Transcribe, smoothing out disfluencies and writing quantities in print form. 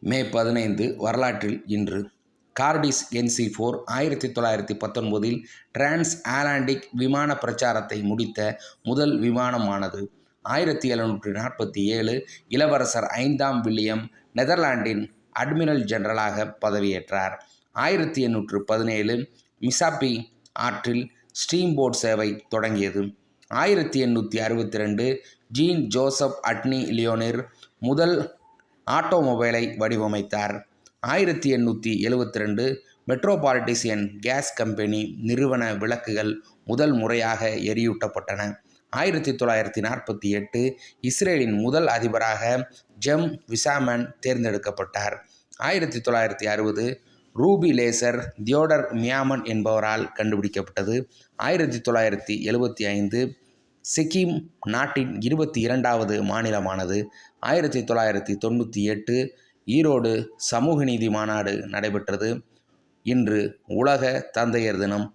மே 15 வரலாற்றில் இன்று. கார்டிஸ் NC-4 1919இல் trans ஆட்லாண்டிக் விமான பிரச்சாரத்தை முடித்த முதல் விமானமானது. 1747 இளவரசர் 5ஆம் வில்லியம் நெதர்லாந்தின் அட்மிரல் ஜெனரலாக பதவியேற்றார். 1817 மிசிசிப்பி ஆற்றில் ஸ்டீம்போட் சேவை தொடங்கியது. 1862 ஜீன் ஜோசப் அட்னி லியோனிர் முதல் ஆட்டோமொபைலை வடிவமைத்தார். 1872 மெட்ரோபாலிட்டியன் கேஸ் கம்பெனி நிறுவன விளக்குகள் முதல் முறையாக எரியூட்டப்பட்டன. 1948 இஸ்ரேலின் முதல் அதிபராக ஜெம் விசாமன் தேர்ந்தெடுக்கப்பட்டார். 1960 ரூபி லேசர் தியோடர் மியாமன் என்பவரால் கண்டுபிடிக்கப்பட்டது. 1975 சிக்கிம் நாட்டின் 22வது மாநிலமானது. 1998 ஈரோடு சமூக நீதி மாநாடு நடைபெற்றது. இன்று உலக தந்தையர் தினம்.